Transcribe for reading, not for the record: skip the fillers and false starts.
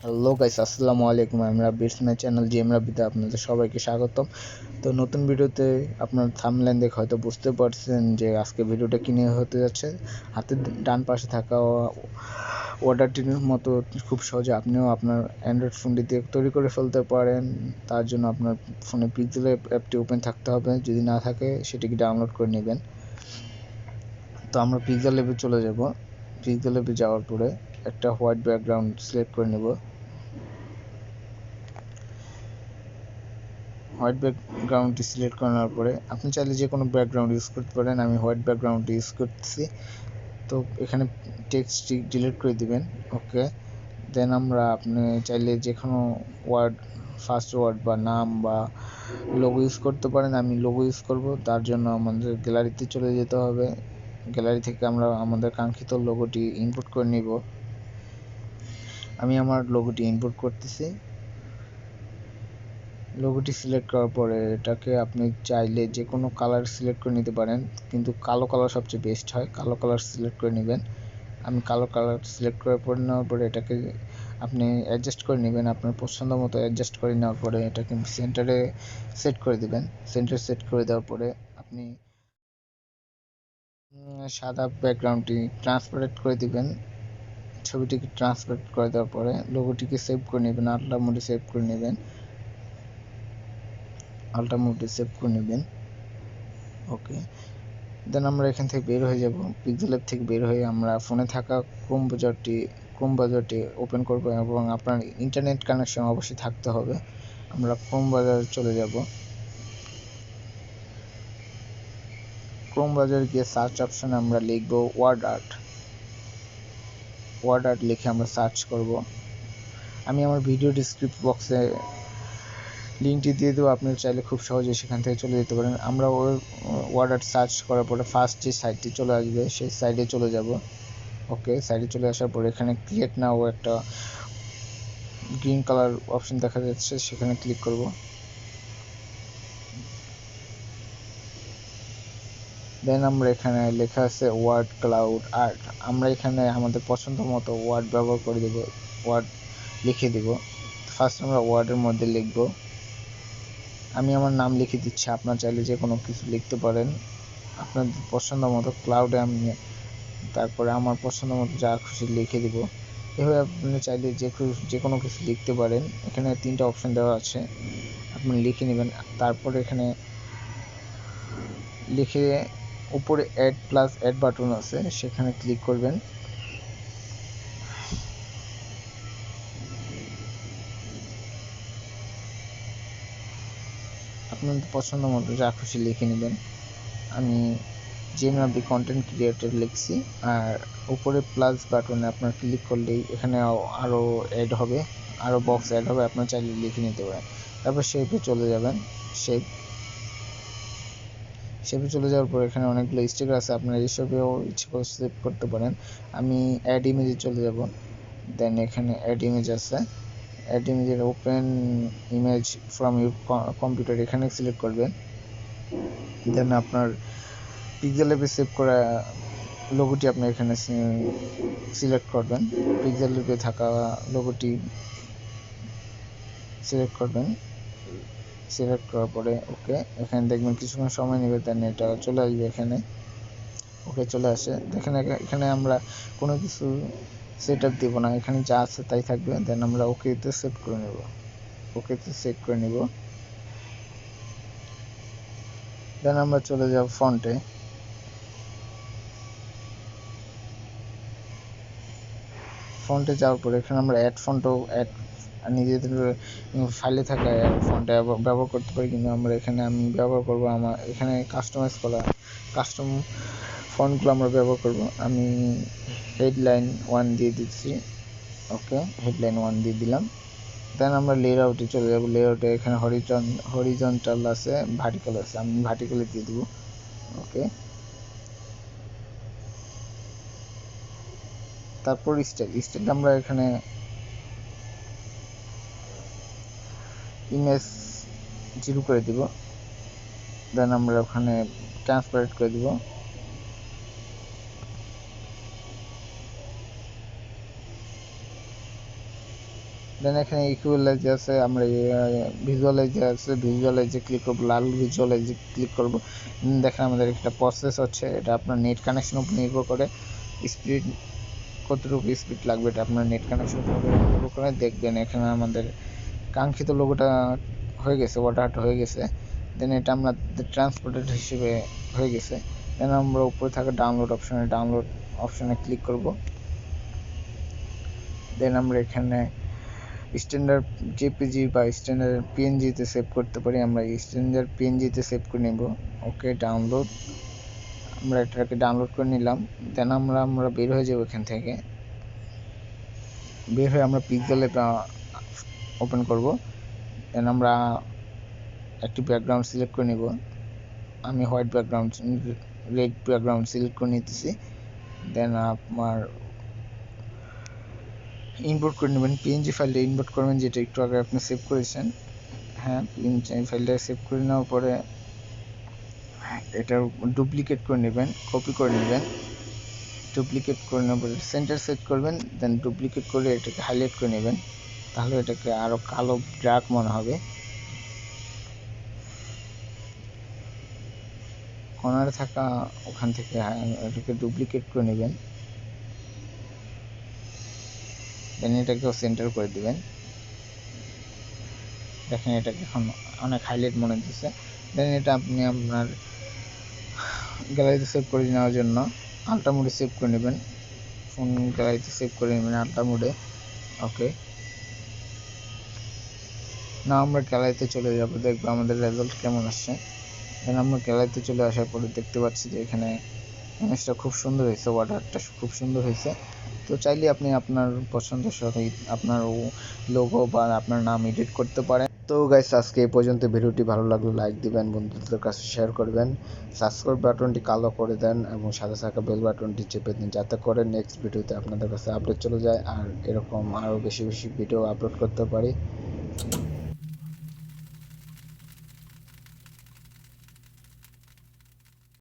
Hello guys, আসসালামু আলাইকুম। আমরা বিটস মাই চ্যানেল জিএম রাবিতে আপনাদের সবাইকে স্বাগতম। তো নতুন ভিডিওতে আপনার থাম্বনেল দেখে হয়তো বুঝতে পারছেন যে আজকে ভিডিওটা কি নিয়ে হতে যাচ্ছে। হাতের ডান পাশে থাকা অর্ডারটির মতো খুব সহজে আপনিও আপনার অ্যান্ড্রয়েড ফোনটি দিয়ে তৈরি করে ফেলতে পারেন। তার জন্য আপনার ফোনে পিক্সেল অ্যাপটি ওপেন থাকতে হবে, যদি না থাকে সেটিকে ডাউনলোড করে নেবেন। তো আমরা পিক্সেল অ্যাপে চলে যাব। পিক্সেল অ্যাপে যাওয়ার পরে একটা হোয়াইট ব্যাকগ্রাউন্ড সিলেক্ট করে নেব। হোয়াইট ব্যাকগ্রাউন্ডটি সিলেক্ট করার পরে আপনি চাইলে যে কোনো ব্যাকগ্রাউন্ড ইউজ করতে পারেন। আমি হোয়াইট ব্যাকগ্রাউন্ডটি ইউজ করতেছি। তো এখানে টেক্সটটি ডিলিট করে দিবেন। ওকে, দেন আপনি চাইলে যে কোনো ওয়ার্ড, ফার্স্ট ওয়ার্ড বা নাম বা লোগো ইউজ করতে পারেন। আমি লোগো ইউজ করব। তার জন্য আমাদের গ্যালারিতে চলে যেতে হবে। গ্যালারি থেকে আমরা আমাদের কাঙ্ক্ষিত লোগোটি ইনপুট করে নিব। আমি আমার লোগোটি ইনপুট করতেছি। লোগোটি সিলেক্ট করার পরে এটাকে আপনি চাইলে যে কোনো কালার সিলেক্ট করে নিতে পারেন, কিন্তু কালো কালার সবচেয়ে বেস্ট হয়। কালো কালার সিলেক্ট করে নেবেন। আমি কালো কালার সিলেক্ট করে নেওয়ার পরে এটাকে আপনি অ্যাডজাস্ট করে নেবেন। আপনার পছন্দ মতো অ্যাডজাস্ট করে নেওয়ার পরে এটাকে সেন্টারে সেট করে দিবেন। সেন্টারে সেট করে দেওয়ার পরে আপনি সাদা ব্যাকগ্রাউন্ডটি ট্রান্সপারেন্ট করে দিবেন। ছবিটিকে ট্রান্সপারেন্ট করে দেওয়ার পরে লোগোটিকে সেভ করে নেবেন। আল্ট্রা মোডে সেভ করে নেবেন। আল্ট্রা মোডে সেভ করে নেবেন। ওকে, দেন আমরা এখান থেকে বের হয়ে যাব। পিক্সেল অ্যাপ থেকে বের হয়ে আমরা ফোনে থাকা ক্রোম ব্রাউজারটি ওপেন করব এবং আপনার ইন্টারনেট কানেকশন অবশ্যই থাকতে হবে। আমরা ক্রোম ব্রাউজারে চলে যাব। ক্রোম ব্রাউজারে গিয়ে সার্চ অপশনে আমরা লিখব ওয়ার্ড আর্ট। ওয়ার্ড আর্ট লিখে আমরা সার্চ করব। আমি আমার ভিডিও ডেসক্রিপশন বক্সে লিঙ্কটি দিয়ে দেবো, আপনি চাইলে খুব সহজে সেখান থেকে চলে যেতে পারেন। আমরা ওয়ার্ড আর্ট সার্চ করার পরে ফার্স্ট যে সাইটটি চলে আসবে সেই সাইটে চলে যাব। ওকে, সাইডে চলে আসার পর এখানে ক্রিয়েট নাও একটা গ্রিন কালার অপশন দেখা যাচ্ছে, সেখানে ক্লিক করব। দেন আমরা এখানে লেখা আছে ওয়ার্ড ক্লাউড আর্ট। আমরা এখানে আমাদের পছন্দ মতো ওয়ার্ড ব্যবহার করে দেব, ওয়ার্ড লিখে দেব। ফার্স্ট আমরা ওয়ার্ডের মধ্যে লিখব। আমি আমার নাম লিখে দিচ্ছি, আপনার চাইলে যে কোনো কিছু লিখতে পারেন আপনার পছন্দ মতো। ক্লাউডে আমি তারপরে আমার পছন্দ মতো যা খুশি লিখে দিব। এভাবে আপনি চাইলে যে কোনো কিছু লিখতে পারেন। এখানে 3টা অপশন দেওয়া আছে, আপনি লিখে নেবেন। তারপরে এখানে লিখে উপরে অ্যাড বাটন আছে, সেখানে ক্লিক করবেন। আপনার পছন্দ মতো যা খুশি লিখে নেবেন। আমি জিএমআরবি কন্টেন্ট ক্রিয়েটর লিখছি। আর উপরে প্লাস বাটনে আপনার ক্লিক করলেই এখানে আরও অ্যাড হবে, আরও বক্স অ্যাড হবে, আপনার চাইলে লিখে নিতে পারেন। তারপর শেপে চলে যাবেন। শেপে চলে যাওয়ার পর এখানে অনেকগুলো স্টিকার আছে, আপনারা এইসবেও ইচ্ছে করে সেভ করতে পারেন। আমি অ্যাড ইমেজে চলে যাব। দেন এখানে অ্যাড ইমেজ আছে, অ্যাড ইমেজের open image from your computer এখানে সিলেক্ট করবেন। দেন আপনার পিক্সেল অ্যাপে সেভ করা লোগোটি আপনি এখানে সিলেক্ট করবেন। পিক্সেল অ্যাপে থাকা লোগোটি সিলেক্ট করবেন। সিলেক্ট করার পরে ওকে, এখানে দেখবেন কিছুক্ষণ সময় নেবে, দেন এটা চলে আসবে এখানে। ওকে, চলে আসে। দেখেন এখানে আমরা কোনো কিছু সেট আপ দেবো না, এখানে যা আছে তাই থাকবে। দেন আমরা ওকেতে সেট করে নেব। ওকেতে সেট করে নেব। দেন আমরা চলে যাব ফন্টে। ফন্টে যাওয়ার পরে এখানে আমরা অ্যাড ফন্টও নিজেদের ফাইলে থাকা অ্যাড ফন্ট ব্যবহার করতে পারি, কিন্তু আমি ব্যবহার করব আমার এখানে কাস্টমাইজ করা কাস্টম ফন্টগুলো আমরা ব্যবহার করব। আমি হেডলাইন 1 দিয়ে দিচ্ছি। ওকে, হেডলাইন 1 দিয়ে দিলাম। দেন আমরা লেআউটে চলে যাব। লেআউটে এখানে হরিজন্টাল আছে, ভার্টিক্যাল আছে, আমি ভার্টিক্যালে দিয়ে দেবো। ওকে, তারপর স্টাইল আমরা এখানে ইমেজ 0 করে দিব। দেন আমরা ওখানে ট্রান্সপারেন্ট করে দিব। দেন এখানে ইকুয়ালাইজ আছে, আমরা ভিজুয়ালাইজে আছে, ভিজুয়ালাইজে ক্লিক করবো, লাল ভিজুয়ালাইজে ক্লিক করবো। দেখেন আমাদের একটা প্রসেস হচ্ছে, এটা আপনার নেট কানেকশন উপর নির্ভর করে, স্পিড কতটুকু স্পিড লাগবে এটা আপনার নেট কানেকশন উপর নির্ভর করে। দেখবেন এখানে আমাদের কাঙ্ক্ষিত লোগোটা হয়ে গেছে, ওয়াটার আর্ট হয়ে গেছে। দেন এটা আমাদের ট্রান্সপোর্টেড হিসেবে হয়ে গেছে। দেন আমরা উপরে থাকা ডাউনলোড অপশনে ক্লিক করব। দেন আমরা এখানে স্ট্যান্ডার্ড জেপিজি বা স্ট্যান্ডার্ড পিএনজিতে সেভ করতে পারি, আমরা স্ট্যান্ডার্ড পিএনজিতে সেভ করে নেব। ওকে, ডাউনলোড, আমরা এটাকে ডাউনলোড করে নিলাম। দেন আমরা বের হয়ে যাব এখান থেকে। বের হয়ে আমরা পিক্সেলে ওপেন করব। দেন আমরা একটি ব্যাকগ্রাউন্ড সিলেক্ট করে নিব। আমি white background, red background select করে নিতেছি। দেন আপনার ইম্পোর্ট করে নেবেন, পিএনজি ফাইলটা ইম্পোর্ট করবেন যেটা একটু আগে আপনি সেভ করেছেন। হ্যাঁ, পিএনজি ফাইলটা সেভ করে নেওয়ার পরে এটা ডুপ্লিকেট করে নেবেন, কপি করে নেবেন। ডুপ্লিকেট করে নেওয়ার পরে সেন্টার সেট করবেন। দেন ডুপ্লিকেট করে এটাকে হাইলাইট করে নেবেন, তাহলে এটাকে আরও কালো ডার্ক মনে হবে। কর্নারে থাকা ওখান থেকে এটাকে ডুপ্লিকেট করে নেবেন। দেন এটাকেও সেন্টার করে দিবেন। দেখেন এটাকে এখন অনেক হাইলাইট মনে হচ্ছে। দেন এটা আপনি আপনার গ্যালারিতে সেভ করে নেওয়ার জন্য আলট্রা মোডে সেভ করে নেবেন, ফোন গ্যালারিতে সেভ করে নেবেন আলট্রা মোডে। ওকে, না আমরা গ্যালারিতে চলে যাব, দেখবো আমাদের রেজাল্ট কেমন আসছে। দেন আমরা গ্যালারিতে চলে আসার পরে দেখতে পাচ্ছি যে এখানে ইমেজটা খুব সুন্দর হয়েছে, ওয়াটারটা খুব সুন্দর হয়েছে। তো চাইলে আপনি আপনার পছন্দ সহিত আপনার লোগো বা আপনার নাম এডিট করতে পারেন। তো গাইস, আজকে এই পর্যন্ত। ভিডিওটি ভালো লাগলে লাইক দিবেন, বন্ধুদের কাছে শেয়ার করবেন, সাবস্ক্রাইব বাটনটি কালো করে দেন এবং সাথে থাকা বেল বাটনটি চেপে দিন, যাতে করে নেক্সট ভিডিওতে আপনাদের কাছে আপডেট চলে যায় আর এরকম আরও বেশি বেশি ভিডিও আপলোড করতে পারি।